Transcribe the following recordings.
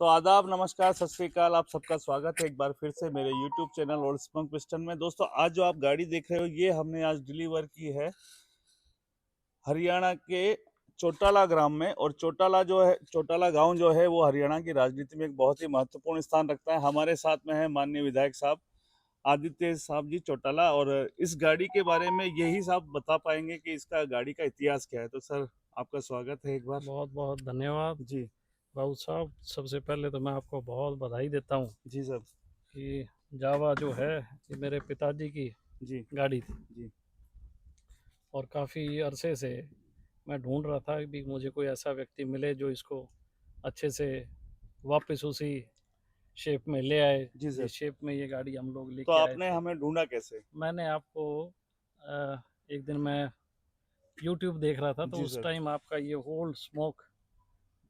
तो आदाब, नमस्कार, सत श्री अकाल। आप सबका स्वागत है एक बार फिर से मेरे YouTube channel old smoke piston में। दोस्तों, आज जो आप गाड़ी देख रहे हो ये हमने आज डिलीवर की है हरियाणा के चौटाला ग्राम में। और चौटाला जो है, चौटाला गांव जो है वो हरियाणा की राजनीति में एक बहुत ही महत्वपूर्ण स्थान रखता है। हमारे साथ में है माननीय विधायक साहब आदित्य साहब जी चौटाला, और इस गाड़ी के बारे में यही साहब बता पाएंगे कि इसका गाड़ी का इतिहास क्या है। तो सर, आपका स्वागत है एक बार। बहुत बहुत धन्यवाद जी राउत साहब। सबसे पहले तो मैं आपको बहुत बधाई देता हूँ जी सर। कि जावा जो है ये मेरे पिताजी की जी गाड़ी थी जी और काफ़ी अरसे से मैं ढूंढ रहा था कि मुझे कोई ऐसा व्यक्ति मिले जो इसको अच्छे से वापस उसी शेप में ले आए जी सर। जिस शेप में ये गाड़ी हम लोग तो लेके आए आपने थे। हमें ढूंढा कैसे? मैंने आपको एक दिन मैं यूट्यूब देख रहा था तो जी उस सर। टाइम आपका ये ओल्ड स्मोक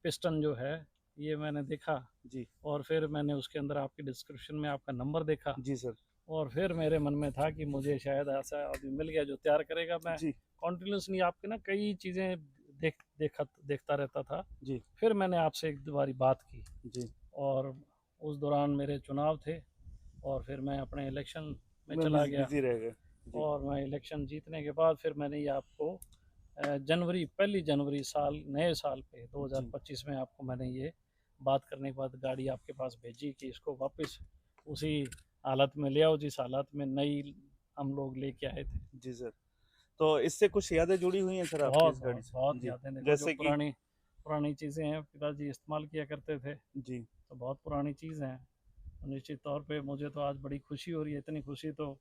पिस्टन जो है ये मैंने देखा जी और फिर मैंने उसके अंदर आपकी डिस्क्रिप्शन में आपका नंबर देखा जी सर। और फिर मेरे मन में था कि मुझे शायद ऐसा आदमी मिल गया जो तैयार करेगा। मैं जी कॉन्टिन्यूसली आपके ना कई चीज़ें देखता रहता था। जी फिर मैंने आपसे एक दो बारी बात की जी और उस दौरान मेरे चुनाव थे और फिर मैं अपने इलेक्शन में मैं चला गया बिजी रह गए। जी और मैं इलेक्शन जीतने के बाद फिर मैंने ये आपको पहली जनवरी साल नए साल पे जी 2025 में आपको मैंने ये बात करने के बाद गाड़ी आपके पास भेजी कि इसको वापस उसी हालत में ले आओ जिस हालत में नई हम लोग लेके आए थे। जी सर। तो इससे कुछ यादें जुड़ी हुई हैं सर आपकी बहुत इस गाड़ी बहुत से? बहुत जी। यादें, देखो जो जैसे कि? पुरानी पुरानी चीज़ें हैं पिताजी इस्तेमाल किया करते थे जी तो बहुत पुरानी चीज़ हैं। तो निश्चित तौर पे मुझे तो आज बड़ी खुशी हो रही है, इतनी खुशी तो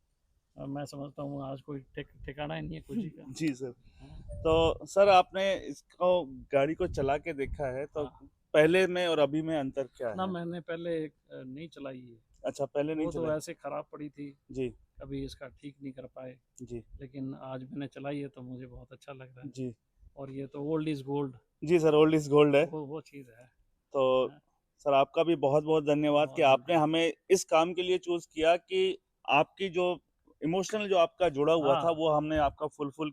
मैं समझता हूँ आज कोई ठिकाना ही नहीं है खुशी का। जी सर। हाँ तो सर, आपने इसको गाड़ी को चला के देखा है, तो हाँ। पहले में और अभी में अंतर क्या ना है? मैंने पहले नहीं चलाई है, अच्छा, पहले नहीं वो तो चला। ऐसे ख़राब पड़ी थी, जी कभी इसका ठीक नहीं कर पाए। जी लेकिन आज मैंने चलाई है तो मुझे बहुत अच्छा लग रहा है जी और ये तो ओल्ड इज़ गोल्ड, जी सर, ओल्ड इज गोल्ड है। वो चीज़ है। तो हाँ, सर, आपका भी बहुत बहुत धन्यवाद कि बहुत आपने धन्यवाद। हमें इस काम के लिए चूज किया कि आपकी जो इमोशनल जो आपका जुड़ा हुआ था हाँ, वो हमने आपका फुलफिल बिल्कुल,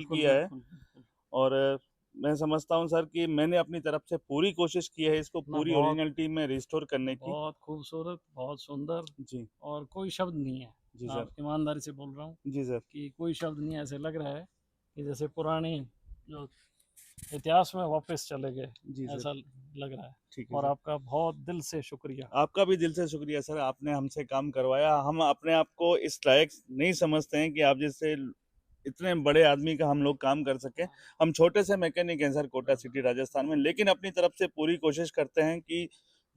किया है। बिल्कुल, बिल्कुल। और मैं समझता हूं सर कि मैंने अपनी तरफ से पूरी कोशिश की है इसको ना पूरी बहुत ओरिजिनलिटी में रिस्टोर करने की। बहुत खूबसूरत, बहुत सुंदर जी और कोई शब्द नहीं है। जी मैं सर। आप ईमानदारी से बोल रहा हूँ जी सर। कि कोई शब्द नहीं है, ऐसे लग रहा है कि जैसे पुरानी जो इतिहास में वापस चले गए, जी सर। ऐसा लग रहा है। ठीक है और सर। आपका बहुत दिल से शुक्रिया। आपका भी दिल से शुक्रिया सर, आपने हमसे काम करवाया। हम अपने आप को इस लायक नहीं समझते हैं कि आप जैसे इतने बड़े आदमी का हम लोग काम कर सके। हम छोटे से मैकेनिक हैं सर, कोटा सिटी राजस्थान में, लेकिन अपनी तरफ से पूरी कोशिश करते हैं कि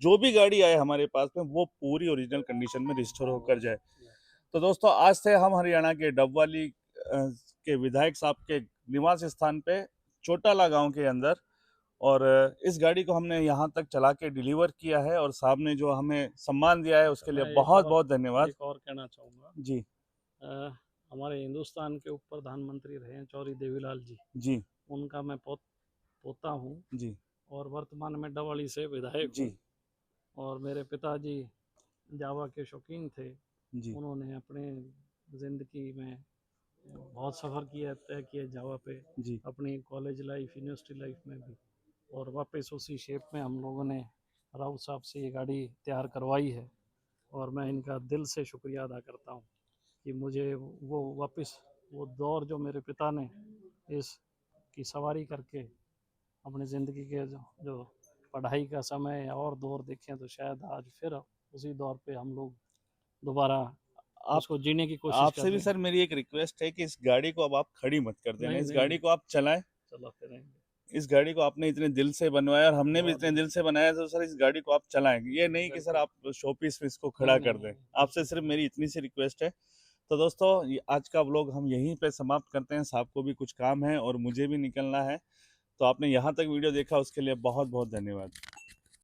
जो भी गाड़ी आए हमारे पास में वो पूरी ओरिजिनल कंडीशन में रिस्टोर होकर जाए। तो दोस्तों, आज से हम हरियाणा के डबवाली के विधायक साहब के निवास स्थान पे चोटाला गांव के अंदर, और इस गाड़ी को हमने यहाँ तक चला के डिलीवर किया है, और साहब ने जो हमें सम्मान दिया है तो उसके लिए मैं बहुत बहुत धन्यवाद। एक और कहना चाहूँगा। जी हमारे हिंदुस्तान के उप प्रधानमंत्री रहे हैं चौधरी देवीलाल जी, जी उनका मैं पोता हूँ जी और वर्तमान में डवाली से विधायक जी हूँ। और मेरे पिताजी जावा के शौकीन थे। जी उन्होंने अपने ज़िंदगी में बहुत सफ़र किया, तय किया जावा पे, जी अपनी कॉलेज लाइफ, यूनिवर्सिटी लाइफ में भी। और वापस उसी शेप में हम लोगों ने राउत साहब से ये गाड़ी तैयार करवाई है और मैं इनका दिल से शुक्रिया अदा करता हूँ कि मुझे वो वापस वो दौर जो मेरे पिता ने इस की सवारी करके अपनी ज़िंदगी के जो पढ़ाई का समय और दौर देखें तो शायद आज फिर उसी दौर पे हम लोग दोबारा आप उसको जीने की कोशिश कर आपसे भी रहे हैं। सर मेरी एक रिक्वेस्ट है कि इस गाड़ी को अब आप खड़ी मत कर देना, नहीं इस नहीं, गाड़ी को आप चलाएं। चलाते रहेंगे। इस गाड़ी को आपने इतने दिल से बनवाया और हमने भी बहुत इतने बहुत दिल से बनाया, तो सर इस गाड़ी को आप चलाएं। ये नहीं कि सर बिल्कुल। आप शोपीस में इसको नहीं खड़ा नहीं कर नहीं दें। नहीं, आपसे बिल्कुल सिर्फ बिल्कुल। मेरी इतनी सी रिक्वेस्ट है। तो दोस्तों, आज का व्लॉग हम यहीं पे समाप्त करते हैं। साहब को भी कुछ काम है और मुझे भी निकलना है। तो आपने यहाँ तक वीडियो देखा उसके लिए बहुत बहुत धन्यवाद।